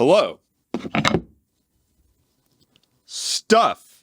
Hello. Stuff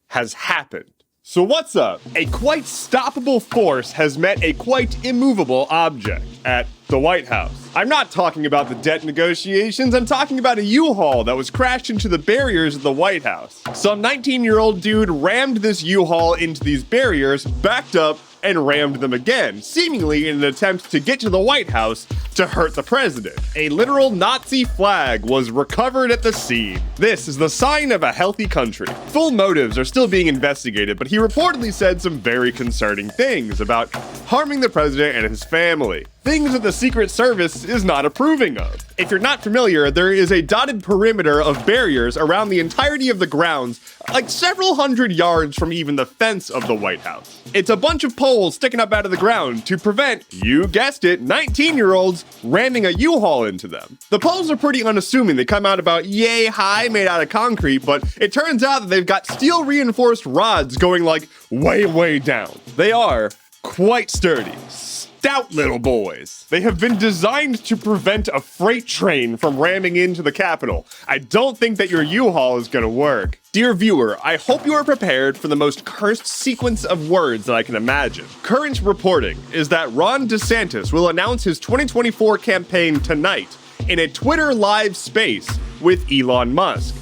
has happened. So what's up? A quite stoppable force has met a quite immovable object at the White House. I'm not talking about the debt negotiations, I'm talking about a U-Haul that was crashed into the barriers of the White House. Some 19-year-old dude rammed this U-Haul into these barriers, backed up, and rammed them again, seemingly in an attempt to get to the White House to hurt the president. A literal Nazi flag was recovered at the scene. This is the sign of a healthy country. Full motives are still being investigated, but he reportedly said some very concerning things about harming the president and his family. Things that the Secret Service is not approving of. If you're not familiar, there is a dotted perimeter of barriers around the entirety of the grounds, like several hundred yards from even the fence of the White House. It's a bunch of poles sticking up out of the ground to prevent, you guessed it, 19-year-olds ramming a U-Haul into them. The poles are pretty unassuming. They come out about yay high, made out of concrete, but it turns out that they've got steel reinforced rods going like way down. They are quite sturdy. Stout little boys. They have been designed to prevent a freight train from ramming into the Capitol. I don't think that your U-Haul is gonna work. Dear viewer, I hope you are prepared for the most cursed sequence of words that I can imagine. Current reporting is that Ron DeSantis will announce his 2024 campaign tonight in a Twitter live space with Elon Musk.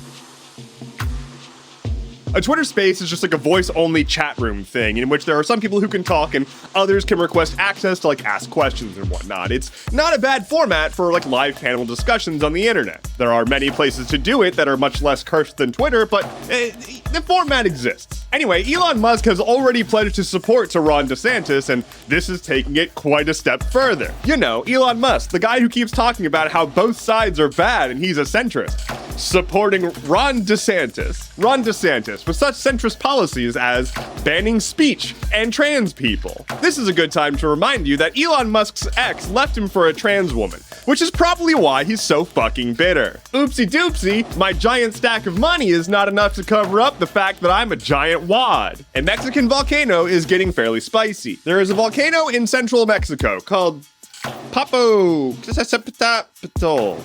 A Twitter space is just like a voice-only chat room thing in which there are some people who can talk and others can request access to like ask questions and whatnot. It's not a bad format for like live panel discussions on the internet. There are many places to do it that are much less cursed than Twitter, but the format exists. Anyway, Elon Musk has already pledged his support to Ron DeSantis, and this is taking it quite a step further. You know, Elon Musk, the guy who keeps talking about how both sides are bad and he's a centrist, supporting Ron DeSantis. Ron DeSantis, with such centrist policies as banning speech and trans people. This is a good time to remind you that Elon Musk's ex left him for a trans woman, which is probably why he's so fucking bitter. Oopsie doopsie, my giant stack of money is not enough to cover up the fact that I'm a giant wad. A Mexican volcano is getting fairly spicy. There is a volcano in central Mexico called Popocatépetl.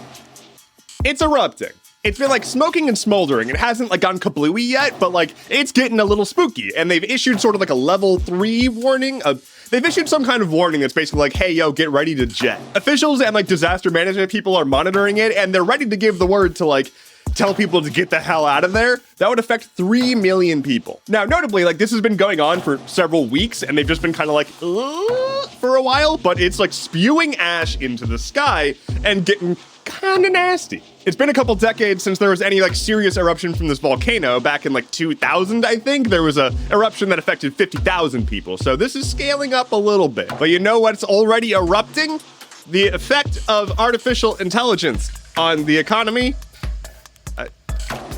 It's erupting. It's been like smoking and smoldering. It hasn't like gone kablooey yet, but like it's getting a little spooky. And they've issued sort of like a level 3 warning. They've issued some kind of warning that's basically like, hey, yo, get ready to jet. Officials and like disaster management people are monitoring it, and they're ready to give the word to like tell people to get the hell out of there. That would affect 3 million people. Now, notably, like this has been going on for several weeks, and they've just been kind of like, for a while, but it's like spewing ash into the sky and getting kind of nasty. It's been a couple decades since there was any like serious eruption from this volcano. Back in like 2000, I think, there was a eruption that affected 50,000 people. So this is scaling up a little bit. But you know what's already erupting? The effect of artificial intelligence on the economy.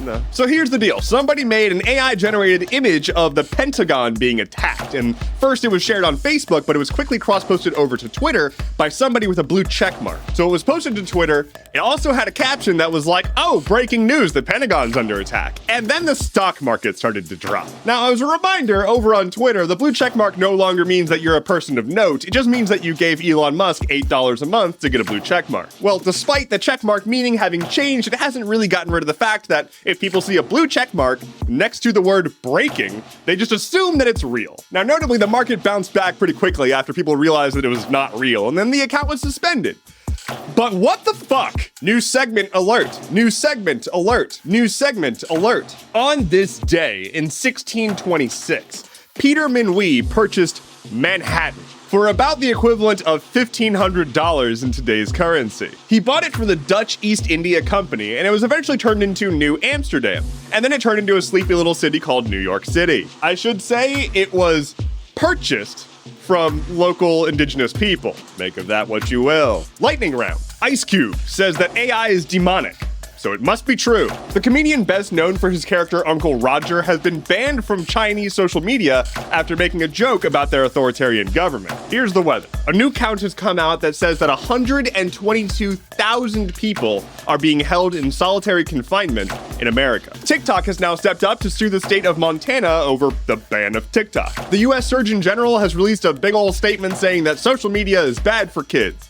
No. So here's the deal. Somebody made an AI-generated image of the Pentagon being attacked, and first it was shared on Facebook, but it was quickly cross-posted over to Twitter by somebody with a blue check mark. So it was posted to Twitter. It also had a caption that was like, oh, breaking news, the Pentagon's under attack. And then the stock market started to drop. Now, as a reminder, over on Twitter, the blue check mark no longer means that you're a person of note. It just means that you gave Elon Musk $8 a month to get a blue check mark. Well, despite the check mark meaning having changed, it hasn't really gotten rid of the fact that if people see a blue check mark next to the word breaking, they just assume that it's real. Now, notably, the market bounced back pretty quickly after people realized that it was not real, and then the account was suspended. But what the fuck? New segment alert. New segment alert. New segment alert. On this day in 1626, Peter Minuit purchased Manhattan for about the equivalent of $1,500 in today's currency. He bought it from the Dutch East India Company, and it was eventually turned into New Amsterdam, and then it turned into a sleepy little city called New York City. I should say it was purchased from local indigenous people. Make of that what you will. Lightning round. Ice Cube says that AI is demonic, so it must be true. The comedian best known for his character Uncle Roger has been banned from Chinese social media after making a joke about their authoritarian government. Here's the weather. A new count has come out that says that 122,000 people are being held in solitary confinement in America. TikTok has now stepped up to sue the state of Montana over the ban of TikTok. The US Surgeon General has released a big old statement saying that social media is bad for kids.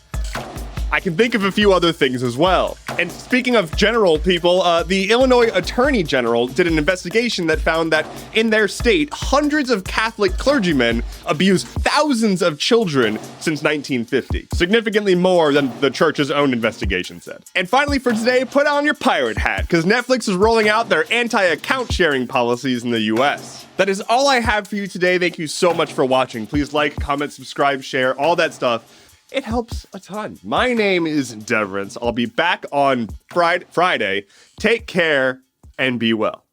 I can think of a few other things as well. And speaking of general people, the Illinois Attorney General did an investigation that found that in their state, hundreds of Catholic clergymen abused thousands of children since 1950. Significantly more than the church's own investigation said. And finally for today, put on your pirate hat, because Netflix is rolling out their anti-account sharing policies in the US. That is all I have for you today. Thank you so much for watching. Please like, comment, subscribe, share, all that stuff. It helps a ton. My name is Deverance. I'll be back on Friday. Take care and be well.